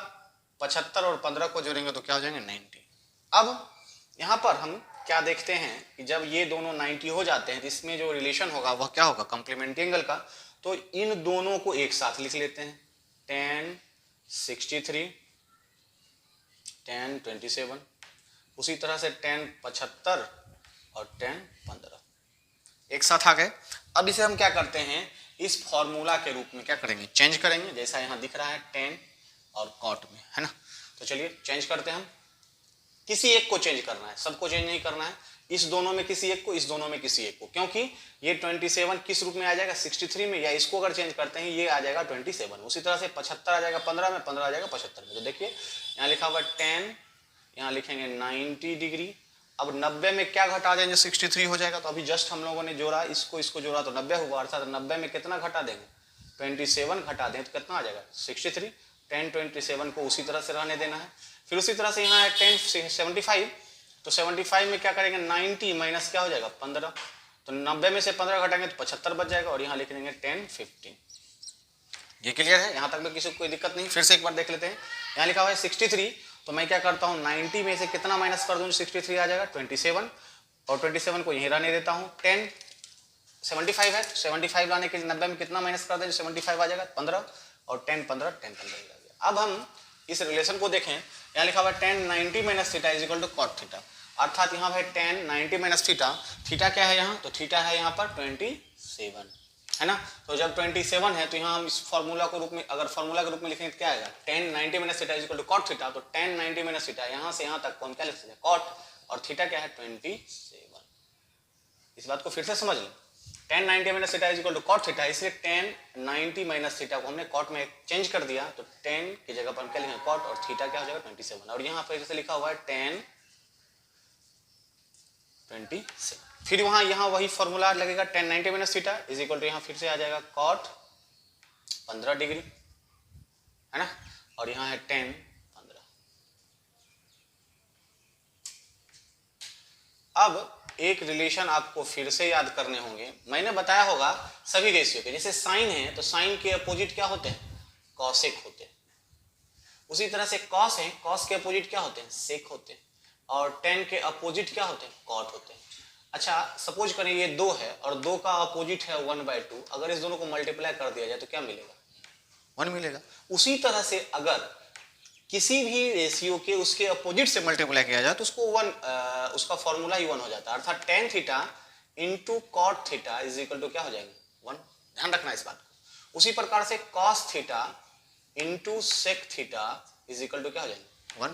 75 और 15 को जोड़ेंगे तो क्या हो जाएंगे 90। अब यहाँ पर हम क्या देखते हैं कि जब ये दोनों 90 हो जाते हैं तो इसमें जो रिलेशन होगा वह क्या होगा, कॉम्प्लीमेंट्री एंगल का। तो इन दोनों को एक साथ लिख लेते हैं, 10 63 10 27, उसी तरह से 10 75 और 10 15 एक साथ आ गए। अब इसे हम क्या करते हैं, इस फॉर्मूला के रूप में क्या करेंगे, चेंज करेंगे, जैसा यहाँ दिख रहा है 10 और कॉट में, है ना। तो चलिए चेंज करते हैं हम, किसी एक को चेंज करना है, सबको चेंज नहीं करना है। इस दोनों में किसी एक को, इस दोनों में किसी एक को, क्योंकि ये 27 किस रूप में आ जाएगा 63 में, या इसको अगर चेंज करते हैं ये आ जाएगा 27। उसी तरह से 75 आ जाएगा 15 में, 15 आ जाएगा 75 में। तो देखिए यहाँ लिखा हुआ 10, यहाँ लिखेंगे 90 डिग्री। अब 90 में क्या घटा देंगे, 63 हो जाएगा। तो अभी जस्ट हम लोगों ने जोड़ा, इसको जोड़ा तो 90 हुआ, अर्थात 90 में कितना घटा देंगे 27 घटा दें तो कितना आ जाएगा 63। 10 27 को उसी तरह से रहने देना है। फिर उसी तरह से यहाँ है 10 75, तो 75 में क्या करेंगे 90 माइनस क्या हो जाएगा 15, तो 90 में से 15 घटाएंगे तो 75 बच जाएगा, और यहाँ लिख देंगे 10 15। ये क्लियर है, यहाँ तक में किसी को कोई दिक्कत नहीं। फिर से एक बार देख लेते हैं, यहाँ लिखा हुआ है 63, तो मैं क्या करता हूँ 90 में से कितना माइनस कर दूँ, 63 आ जाएगा 27, और 27 को यहीं रहने देता हूँ। 10 75 है, 75 लाने के लिए 90 में कितना माइनस कर दें, 75 आ जाएगा 15, और 10 15 10 15। अब हम इस रिलेशन को देखें, यहाँ लिखा हुआ है 10 90 minus theta is equal to cot theta, अर्थात यहाँ पर 10 90 माइनस थीटा, थीटा क्या है यहाँ, तो थीटा है यहाँ पर 27। है ना। तो जब 27 है तो यहाँ हम इस फॉर्मूला को रूप में, अगर फॉर्मूला के रूप में लिखेंगे तो क्या आएगा, tan 90 minus theta is equal to cot theta. तो tan 90 माइनस थीटा यहाँ से यहाँ तक को हम क्या लिख सकते हैं, कॉट, और थीटा क्या है 27। इस बात को फिर से समझ लें, tan 90 minus theta is equal to cot theta, इसलिए tan 90 माइनस थीटा को हमने कॉट में चेंज कर दिया, तो tan की जगह पर हम क्या लिखेंगे कॉट, और थीटा क्या हो जाएगा 27। और यहाँ फिर से लिखा हुआ है tan 27। फिर वहां यहाँ वही फॉर्मूला लगेगा, tan 90 minus theta is equal to यहाँ फिर से आ जाएगा कॉट 15 डिग्री, है ना, और यहाँ है tan 15। अब एक रिलेशन आपको फिर से याद करने होंगे, मैंने बताया होगा सभी रेशियो के, जैसे साइन है तो साइन के अपोजिट क्या होते हैं, कॉसेक होते हैं। उसी तरह से कॉस है, कॉस के अपोजिट क्या होते हैं, सेक होते हैं। और tan के अपोजिट क्या होते हैं, कॉट होते हैं। अच्छा सपोज करें ये 2 है और 2 का अपोजिट है 1/2, अगर इस दोनों को मल्टीप्लाई कर दिया जाए तो क्या मिलेगा, 1 मिलेगा। उसी तरह से अगर किसी भी रेशियो के उसके अपोजिट से मल्टीप्लाई किया जाए तो उसको उसका फॉर्मूला ही 1 हो जाता है, अर्थात tan theta into cot theta is equal to क्या हो जाएगा 1। ध्यान रखना इस बात को। उसी प्रकार से cos theta into sec theta is equal to क्या हो जाएगा 1।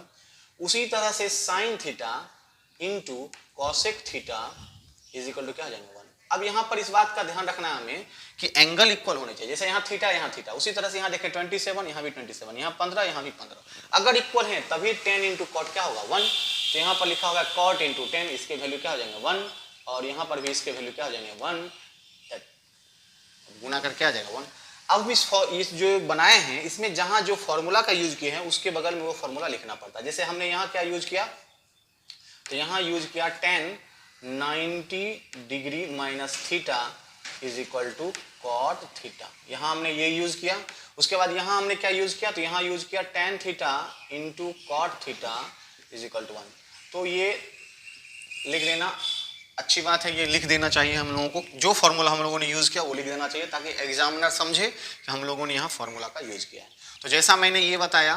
उसी तरह से sine theta into cosec theta is equal to क्या हो जाएगा 1। अब यहाँ पर इस बात का ध्यान रखना है हमें कि एंगल इक्वल होने चाहिए, जैसे यहाँ थीटा यहाँ थीटा, उसी तरह से यहाँ देखें 27, यहाँ भी 27, यहाँ 15, यहाँ भी 15, अगर इक्वल है तभी tan इंटू कॉट क्या होगा 1। तो यहाँ पर लिखा होगा कॉट इंटू tan, इसके वैल्यू क्या हो जाएंगे 1, और यहाँ पर भी इसके वैल्यू क्या हो जाएंगे 1, गुना करके आ जाएगा 1। अब इस जो बनाए हैं इसमें जहां जो फॉर्मूला का यूज किए हैं उसके बगल में वो फॉर्मूला लिखना पड़ता है। जैसे हमने यहाँ क्या यूज किया, तो यहाँ यूज किया tan 90 degree minus theta is equal to cot theta, यहाँ हमने ये यूज किया। उसके बाद यहाँ हमने क्या यूज किया, तो यहाँ यूज किया tan theta into cot theta is equal to 1। तो ये लिख देना, अच्छी बात है, ये लिख देना चाहिए हम लोगों को, जो फॉर्मूला हम लोगों ने यूज किया वो लिख देना चाहिए ताकि एग्जामिनर समझे कि हम लोगों ने यहाँ फॉर्मूला का यूज किया है। तो जैसा मैंने ये बताया,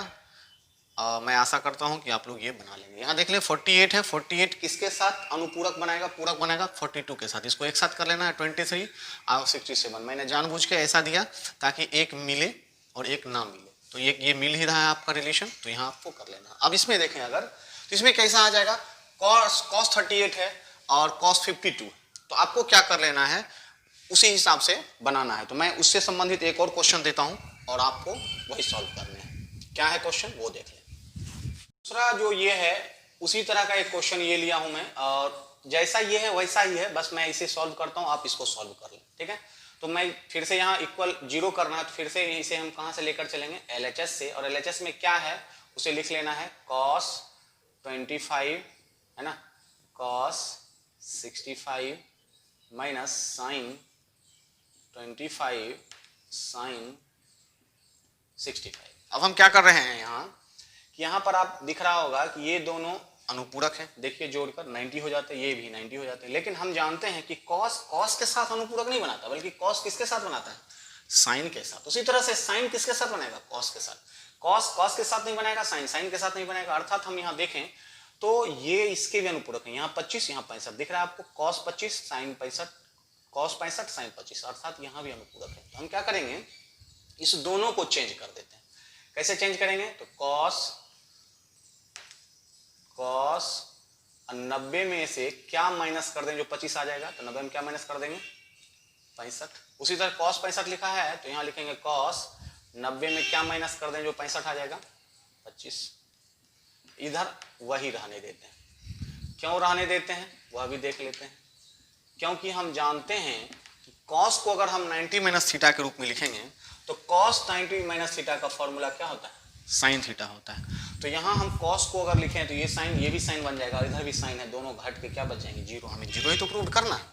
मैं आशा करता हूँ कि आप लोग ये बना लेंगे। यहाँ देख लें 48 है, 48 किसके साथ अनुपूरक बनाएगा, पूरक बनाएगा 42 के साथ, इसको एक साथ कर लेना है 23 और 67। मैंने जानबूझ के ऐसा दिया ताकि एक मिले और एक ना मिले, तो ये मिल ही रहा है आपका रिलेशन, तो यहाँ आपको कर लेना। अब इसमें देखें अगर, तो इसमें कैसा आ जाएगा, cos 38 है और cos 52, तो आपको क्या कर लेना है उसी हिसाब से बनाना है। तो मैं उससे संबंधित एक और क्वेश्चन देता हूं और आपको वही सॉल्व करने हैं। क्या है क्वेश्चन वो देख लें। दूसरा जो ये है उसी तरह का एक क्वेश्चन ये लिया हूं मैं, और जैसा ये है वैसा ही है, बस मैं इसे सॉल्व करता हूं, आप इसको सॉल्व कर लें, ठीक है। तो मैं फिर से यहाँ इक्वल 0 करना है, तो फिर से इसे हम कहाँ से लेकर चलेंगे, LHS से, और LHS में क्या है उसे लिख लेना है cos 25, है ना, cos 65 माइनस साइन 25 साइन 65। अब हम क्या कर रहे हैं यहाँ, कि यहाँ पर आप दिख रहा होगा कि ये दोनों अनुपूरक हैं, देखिए जोड़कर 90 हो जाते हैं, ये भी 90 हो जाते हैं। लेकिन हम जानते हैं कि cos के साथ अनुपूरक नहीं बनाता, बल्कि cos किसके साथ बनाता है, साइन के साथ। उसी तरह से साइन किसके साथ बनेगा, cos के साथ। cos के साथ नहीं बनेगा, साइन के साथ नहीं बनेगा। अर्थात हम यहाँ देखें तो ये इसके भी अनुपूरक है, यहाँ 25 यहाँ 65 दिख रहा है आपको, cos 25 साइन 65, cos 65 साइन 25, अर्थात यहाँ भी अनुपूरक है। तो हम क्या करेंगे, इस दोनों को चेंज कर देते हैं। कैसे चेंज करेंगे, तो cos 90 में से क्या माइनस कर देंगे, जो 25 आ जाएगा, तो 90 में क्या माइनस कर देंगे 65। उसी तरह cos 65 लिखा है तो यहाँ लिखेंगे cos 90 में क्या माइनस कर देंगे, जो 65 आ जाएगा 25। इधर वही रहने देते हैं। क्यों रहने देते हैं वह भी देख लेते हैं। क्योंकि हम जानते हैं कि cos को अगर हम 90 माइनस थीटा के रूप में लिखेंगे तो cos 90 माइनस थीटा का फॉर्मूला क्या होता है, साइन थीटा होता है। तो यहाँ हम cos को अगर लिखें तो ये साइन, ये भी साइन बन जाएगा, और इधर भी साइन है, दोनों घट के क्या बच जाएंगे 0। हमें 0 ही तो प्रूव करना है।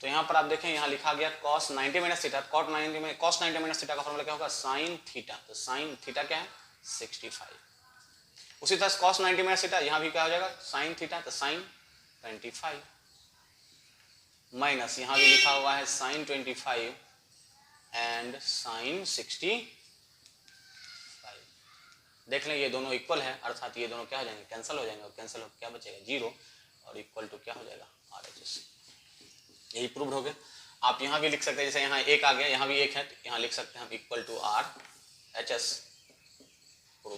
तो यहाँ पर आप देखें, यहाँ लिखा गया cos 90 minus theta, cos 90 minus theta का फॉर्मूला क्या होगा, साइन थीटा। तो साइन थीटा क्या है 65। उसी तरह cos 90 माइनस थीटा, यहाँ भी क्या हो जाएगा साइन थीटा, तो साइन 25 माइनस यहाँ भी लिखा हुआ है साइन 25 एंड साइन 65। देख लें ये दोनों इक्वल है, अर्थात ये दोनों क्या हो जाएंगे, कैंसिल हो जाएंगे, और कैंसिल हो क्या बचेगा 0, और इक्वल टू क्या हो जाएगा RHS। यही प्रूव हो गया। आप यहाँ भी लिख सकते हैं, जैसे यहाँ एक आ गया, यहाँ भी एक है, तो यहाँ लिख सकते हैं हम equal to R H S prove,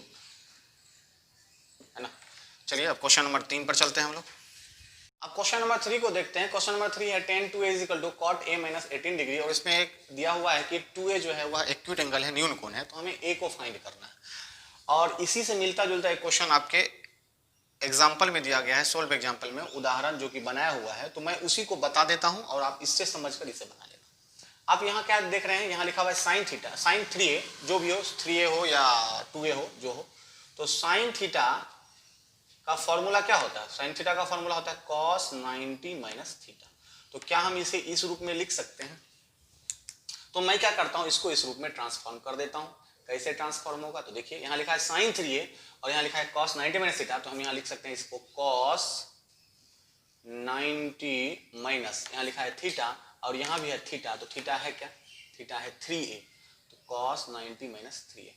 है ना। चलिए अब क्वेश्चन नंबर 3 पर चलते हैं हम लोग। अब क्वेश्चन नंबर 3 को देखते हैं। क्वेश्चन नंबर 3 है tan 2a equal to cot a minus 18 degree, और इसमें एक दिया हुआ है कि 2a जो है वह एक्यूट एंगल है, न्यून कोण है, तो हमें a को फाइंड करना है। और इसी से मिलता जुलता एक क्वेश्चन आपके एग्जाम्पल में दिया गया है, सोल्व एग्जाम्पल में उदाहरण जो कि बनाया हुआ है, तो मैं उसी को बता देता हूं और आप इससे समझकर इसे बना लेना। आप यहाँ क्या देख रहे हैं, यहाँ लिखा हुआ है साइन थीटा, साइन 3a, जो भी हो, 3a हो या 2a हो, जो हो, तो साइन थीटा का फॉर्मूला क्या होता है, साइन थीटा का फॉर्मूला होता है cos 90 माइनस थीटा। तो क्या हम इसे इस रूप में लिख सकते हैं? तो मैं क्या करता हूं, इसको इस रूप में ट्रांसफॉर्म कर देता हूं। कैसे ट्रांसफॉर्म होगा, तो देखिए यहाँ लिखा है साइन 3a और यहाँ लिखा है cos 90 माइनस थीटा, तो हम यहाँ लिख सकते हैं इसको cos 90 माइनस, यहाँ लिखा है थीटा और यहाँ भी है थीटा, तो थीटा है क्या, थीटा है 3a, तो cos 90 minus 3a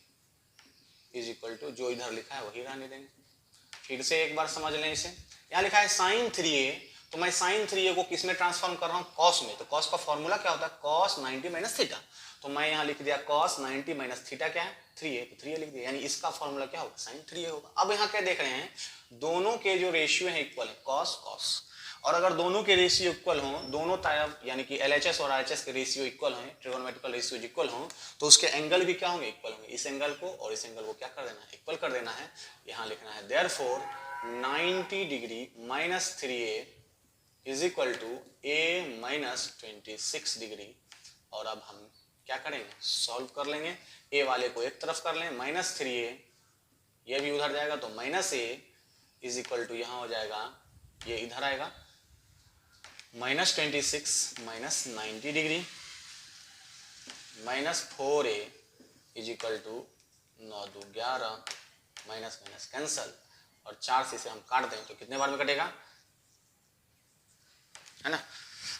is equal to, जो इधर लिखा है वही रहने देंगे। फिर से एक बार समझ लें इसे, यहाँ लिखा है साइन 3a, तो मैं साइन 3a को किस में ट्रांसफॉर्म कर रहा हूँ, cos में, तो cos का फॉर्मूला क्या होता है, cos 90 माइनस थीटा, तो मैं यहाँ लिख दिया cos 90 माइनस थीटा क्या है 3a, तो 3a लिख दिया, यानी इसका फॉर्मूला क्या होगा, साइन 3a होगा। अब यहाँ क्या देख रहे हैं, दोनों के जो रेशियो है इक्वल है, cos cos, और अगर दोनों के रेशियो इक्वल हों, दोनों तरफ यानी कि LHS और RHS के रेशियो इक्वल हों, ट्रिगोनोमेट्रिकल रेशियो इक्वल हों, तो उसके एंगल भी क्या होंगे, इक्वल होंगे। इस एंगल को और इस एंगल को क्या कर देना है, इक्वल कर देना है। यहाँ लिखना है therefore 90 degree minus 3a is equal to a minus 26 degree, और अब हम क्या करेंगे, सॉल्व कर लेंगे। a वाले को एक तरफ कर लें, माइनस 3a, ये भी उधर जाएगा तो minus a is equal to यहाँ हो जाएगा, ये इधर आएगा minus 26 minus 90 degree minus 4a is equal to 9 2 11 minus minus cancel, और 4 से इसे हम काट दें तो कितने बार में कटेगा, है ना।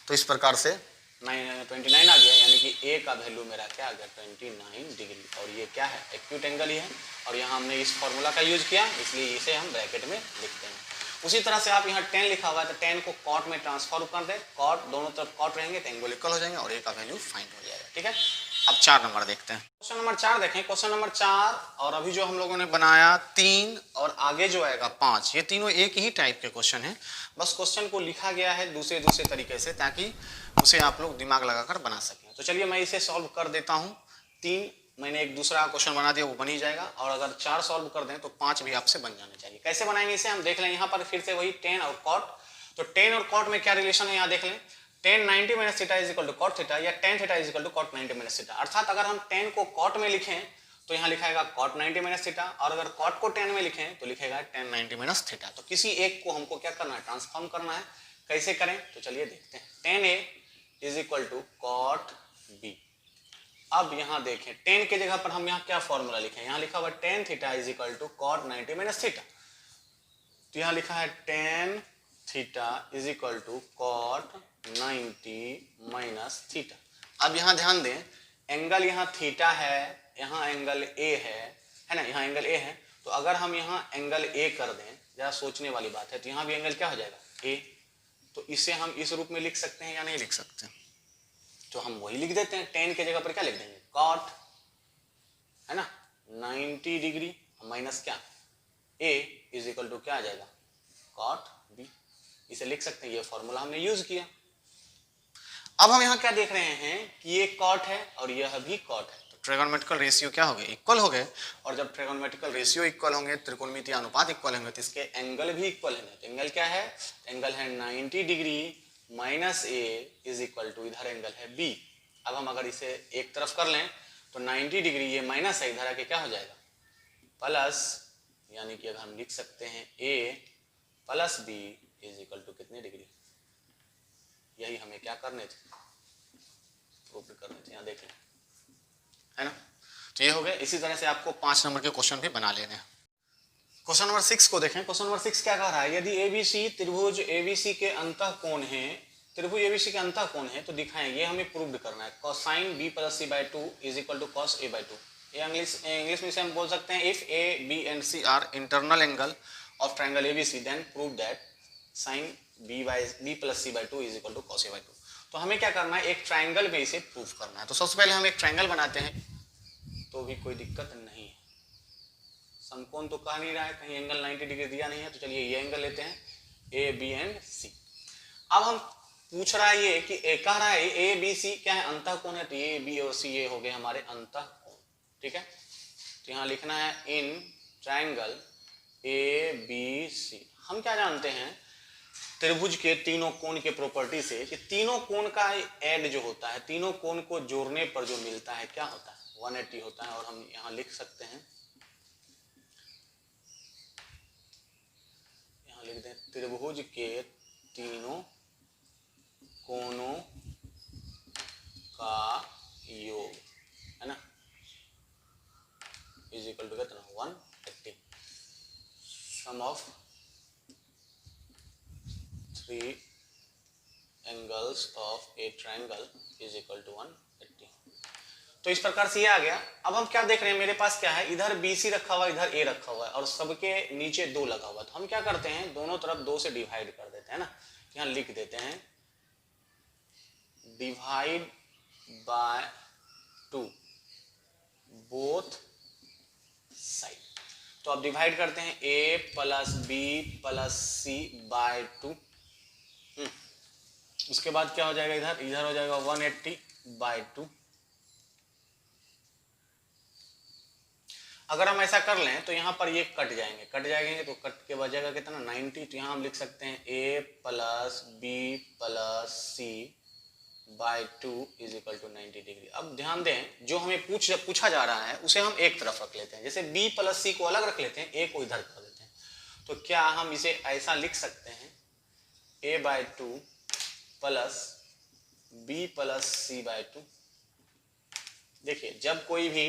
तो इस प्रकार से 29 आ गया, यानी कि a का वैल्यू मेरा क्या आ गया 29 डिग्री, और ये क्या है, एक्यूट एंगल ही है, और यहाँ हमने इस फॉर्मूला का यूज किया, इसलिए इसे हम ब्रैकेट में लिखते हैं। उसी तरह से आप यहाँ tan लिखा हुआ है, तो tan को cot में ट्रांसफॉर्म कर दें, cot दोनों तरफ cot रहेंगे तो एंगल इक्वल हो जाएंगे और a का वैल्यू फाइंड हो जाएगा, ठीक है। अब 4 नंबर देखते हैं। क्वेश्चन नंबर 4 देखें। क्वेश्चन नंबर 4 और अभी जो हम लोगों ने बनाया 3 और आगे जो आएगा 5, ये तीनों एक ही टाइप के क्वेश्चन है, बस क्वेश्चन को लिखा गया है दूसरे तरीके से, ताकि उसे आप लोग दिमाग लगाकर बना सकें। तो चलिए मैं इसे सॉल्व कर देता हूँ। 3 मैंने एक दूसरा क्वेश्चन बना दिया, वो बन ही जाएगा, और अगर 4 सॉल्व कर दें तो 5 भी आपसे बन जाने चाहिए। कैसे बनाएंगे इसे हम देख लें। यहाँ पर फिर से वही tan और cot, तो tan और cot में क्या रिलेशन है यहाँ देख लें। tan 90 minus theta is equal to cot theta, या tan theta is equal to cot 90 minus theta. अर्थात अगर हम tan को cot में लिखें तो यहाँ लिखाएगा cot 90 माइनस थीटा, और अगर cot को tan में लिखें तो लिखेगा tan 90 माइनस थीटा। तो किसी एक को हमको क्या करना है, ट्रांसफॉर्म करना है। कैसे करें, तो चलिए देखते हैं। tan a is equal to cot b। अब यहाँ देखें, tan के जगह पर हम यहाँ क्या फॉर्मूला लिखें, यहाँ लिखा हुआ tan theta is equal to cot 90 minus theta, तो यहाँ लिखा है tan theta is equal to cot 90 minus theta. अब यहाँ ध्यान दें, एंगल यहाँ थीटा है, यहाँ एंगल a है ना, यहाँ एंगल a है, तो अगर हम यहाँ एंगल a कर दें, जरा सोचने वाली बात है, तो यहाँ भी एंगल क्या हो जाएगा a, तो इसे हम इस रूप में लिख सकते हैं या नहीं लिख सकते, तो हम वही लिख देते हैं। tan के जगह पर क्या लिख देंगे, cot, है ना, 90 डिग्री माइनस क्या, a इज इक्वल टू क्या आ जाएगा, cot b। इसे लिख सकते हैं, ये फॉर्मूला हमने यूज किया। अब हम यहाँ क्या देख रहे हैं कि ये cot है और यह भी cot है, तो ट्रिगोनोमेट्रिकल रेशियो क्या हो गए, इक्वल हो गए, और जब ट्रिगोनोमेट्रिकल रेशियो इक्वल होंगे, त्रिकोणमितीय अनुपात इक्वल होंगे, तो इसके एंगल भी इक्वल होंगे। तो एंगल क्या है, एंगल है 90 degree minus a is equal to, इधर एंगल है b। अब हम अगर इसे एक तरफ कर लें तो 90 डिग्री, ये माइनस है, इधर आके क्या हो जाएगा प्लस, यानी कि अगर हम लिख सकते हैं a plus b is equal to कितने डिग्री, यही हमें क्या करने थे, प्रूव करने थे, यहाँ देख लें, है ना। तो ये हो गए। इसी तरह से आपको 5 नंबर के क्वेश्चन भी बना लेने हैं। क्वेश्चन नंबर 6 को देखें। क्वेश्चन नंबर 6 क्या कह रहा है, यदि ABC त्रिभुज ABC के अंतःकोण है, त्रिभुज ABC के अंतःकोण है तो दिखाएं, ये हमें प्रूव करना है। cosine b plus c by 2 is equal to cos a by 2। ये इंग्लिश में से हम बोल सकते हैं, if a b and c are internal angle of triangle ABC then prove that sin B plus C by two is equal to cos A by two. तो हमें क्या करना है, एक ट्राइंगल में इसे प्रूव करना है। तो सबसे पहले हम एक ट्राइंगल बनाते हैं, तो भी कोई दिक्कत नहीं है। समकोण तो कह नहीं रहा है, कहीं एंगल 90 डिग्री दिया नहीं है, तो चलिए ये एंगल लेते हैं ए बी एंड सी। अब हम पूछ रहा है ये कि कह रहा है ए बी सी क्या है, अंतः कोण है, तो ये बी और सी ये हो गए हमारे अंतः कोण। ठीक है, तो यहाँ लिखना है in triangle A B C. हम क्या जानते हैं त्रिभुज के तीनों कोण के प्रॉपर्टी से कि तीनों कोण का ऐड जो होता है, तीनों कोण को जोड़ने पर जो मिलता है क्या होता है, 180 होता है। और हम यहाँ लिख सकते हैं, यहाँ लिख दें त्रिभुज के तीनों कोणों का योग है ना, इज इक्वल टू कितना 180। Sum of 3 angles of a triangle is equal to 180। तो इस प्रकार से ये आ गया। अब हम क्या देख रहे हैं, मेरे पास क्या है, इधर BC रखा हुआ है, इधर A रखा हुआ है और सबके नीचे 2 लगा हुआ है। तो हम क्या करते हैं, दोनों तरफ 2 से डिवाइड कर देते हैं ना। यहाँ लिख देते हैं डिवाइड बाय 2 बोथ साइड। तो अब डिवाइड करते हैं A plus B plus C by 2। उसके बाद क्या हो जाएगा, इधर हो जाएगा 180 बाय 2। अगर हम ऐसा कर लें तो यहाँ पर ये कट जाएंगे तो कट के बचेगा कितना 90। तो यहाँ हम लिख सकते हैं A plus B plus C by 2 is equal to 90 degree. अब ध्यान दें, जो हमें पूछा जा रहा है उसे हम एक तरफ रख लेते हैं। जैसे B प्लस C को अलग रख लेते हैं, A को इधर कर देते हैं। तो क्या हम इसे ऐसा लिख सकते हैं A by 2 plus B plus C by 2। देखिए, जब कोई भी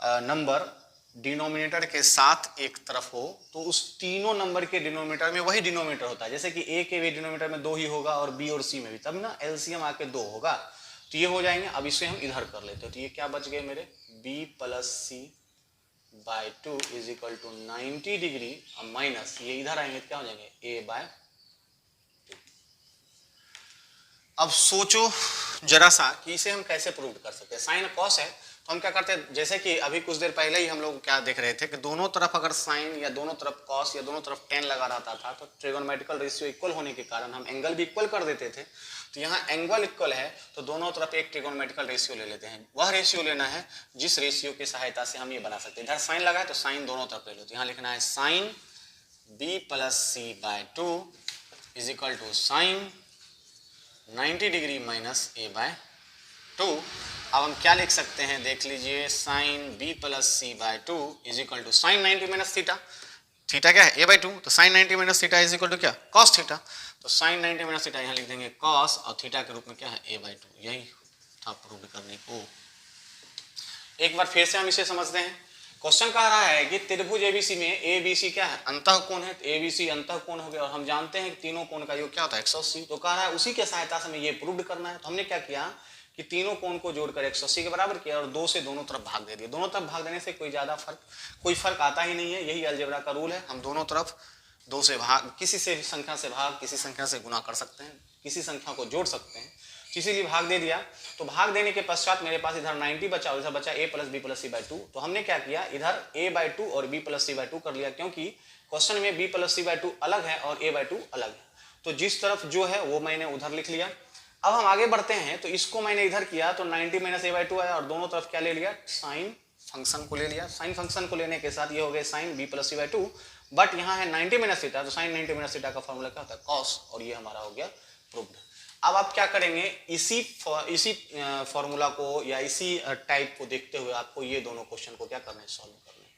नंबर डिनोमिनेटर के साथ एक तरफ हो तो उस तीनों नंबर के डिनोमिनेटर में वही डिनोमिनेटर होता है। जैसे कि A के भी डिनोमिनेटर में 2 ही होगा और B और C में भी, तब ना एलसीएम आके 2 होगा। तो ये हो जाएंगे। अब इसे हम इधर कर लेते हैं, तो ये क्या बच गए मेरे B plus C by 2 is equal to 90 degree. अब माइनस ये इधर आएंगे तो क्या हो जाएंगे A बाय 2। अब सोचो जरा सा कि इसे हम कैसे प्रूव कर सकते हैं। साइन कॉस है तो हम क्या करते हैं, जैसे कि अभी कुछ देर पहले ही हम लोग क्या देख रहे थे कि दोनों तरफ अगर साइन या दोनों तरफ कॉस या दोनों तरफ टेन लगा रहता था तो ट्रिगोनोमेट्रिकल रेशियो इक्वल होने के कारण हम एंगल भी इक्वल कर देते थे। तो यहाँ एंगल इक्वल है तो दोनों तरफ एक ट्रिगोनोमेट्रिकल रेशियो ले लेते हैं। वह रेशियो लेना है जिस रेशियो की सहायता से हम ये बना सकते हैं। इधर साइन लगा है तो साइन दोनों तरफ ले लो। तो यहाँ लिखना है sine B plus C by 2 is equal to sine 90 degree minus A by 2। अब हम क्या लिख सकते हैं, देख लीजिए, sine B plus C by 2 is equal to sine 90 minus theta. Theta क्या है A बाय 2, तो sine 90 minus theta is equal to क्या, कॉस थीटा। तो साइन 90 माइनस थीटा यहाँ लिख देंगे कॉस और थीटा के रूप में क्या है A बाय 2। यही था प्रूव करने को। एक बार फिर से हम इसे समझते हैं। क्वेश्चन कह रहा है कि त्रिभुज ABC में ABC क्या है, अंतः कोण है। तो ABC अंतः कोण हो गया और हम जानते हैं कि तीनों कोण का योग क्या होता है 180। तो कह रहा है उसी के सहायता से हमें ये प्रूव करना है। तो हमने क्या किया कि तीनों कोण को जोड़कर 180 के बराबर किया और 2 से दोनों तरफ भाग दे दिया। दोनों तरफ भाग देने से कोई फर्क आता ही नहीं है। यही अलजेब्रा का रूल है। हम दोनों तरफ 2 से भाग, किसी से संख्या से भाग, किसी संख्या से गुना कर सकते हैं, किसी संख्या को जोड़ सकते हैं। इसीलिए भाग दे दिया। तो भाग देने के पश्चात मेरे पास इधर 90 बचा, उधर बचा A plus B plus C by 2। तो हमने क्या किया, इधर A बाय 2 और B प्लस C बाय 2 कर लिया, क्योंकि क्वेश्चन में B प्लस C बाय 2 अलग है और A बाय 2 अलग है। तो जिस तरफ जो है वो मैंने उधर लिख लिया। अब हम आगे बढ़ते हैं। तो इसको मैंने इधर किया तो 90 माइनस A बाय 2 आया और दोनों तरफ क्या ले लिया, साइन फंक्शन को ले लिया। साइन फंक्शन को लेने के साथ ये हो गए sine B plus C by 2। But यहाँ है 90 माइनस थीटा, तो साइन 90 माइनस थीटा का फॉर्मूला क्या होता है, कॉस। और ये हमारा हो गया प्रूव्ड। अब आप क्या करेंगे, इसी फॉर्मूला को या इसी टाइप को देखते हुए आपको ये दोनों क्वेश्चन को क्या करना है, सॉल्व करना है।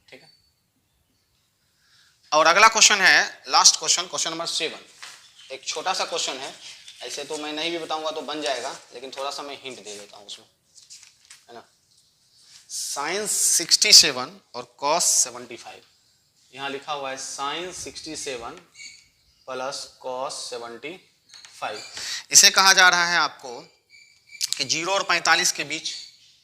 ठीक है। और अगला क्वेश्चन है लास्ट क्वेश्चन, क्वेश्चन नंबर 7। एक छोटा सा क्वेश्चन है। ऐसे तो मैं नहीं भी बताऊंगा तो बन जाएगा, लेकिन थोड़ा सा मैं हिंट दे देता हूं उसमें, है ना। साइन 67 और कॉस 75। यहाँ लिखा हुआ है साइन 67 प्लस कॉस 75। इसे कहा जा रहा है आपको कि 0 और 45 के बीच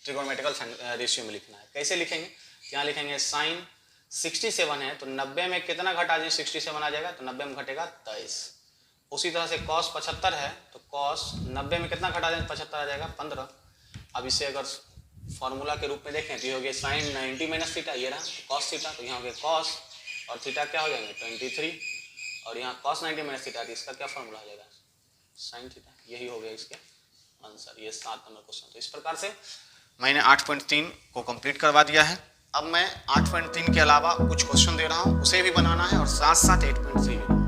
ट्रिगोनोमेट्रिकल रेशियो में लिखना है। कैसे लिखेंगे, यहाँ लिखेंगे साइन 67 है तो 90 में कितना घटा दें 67 आ जाएगा, तो 90 में घटेगा 23। उसी तरह से cos 75 है तो cos 90 में कितना घटा दें 75 आ जाएगा 15। अब इसे अगर फॉर्मूला के रूप में देखें तो ये हो गया sin 90 माइनस थीटा, ये रहा cos थीटा, तो यहाँ हो गया cos और थीटा क्या हो जाएंगे 23 और यहाँ cos 90 माइनस थीटा, तो इसका क्या फॉर्मूला हो जाएगा sin थीटा। यही हो गया इसके आंसर, ये 7 नंबर क्वेश्चन। तो इस प्रकार से मैंने 8.3 को कंप्लीट करवा दिया है। अब मैं 8.3 के अलावा कुछ क्वेश्चन दे रहा हूँ, उसे भी बनाना है और साथ साथ 8.3 भी।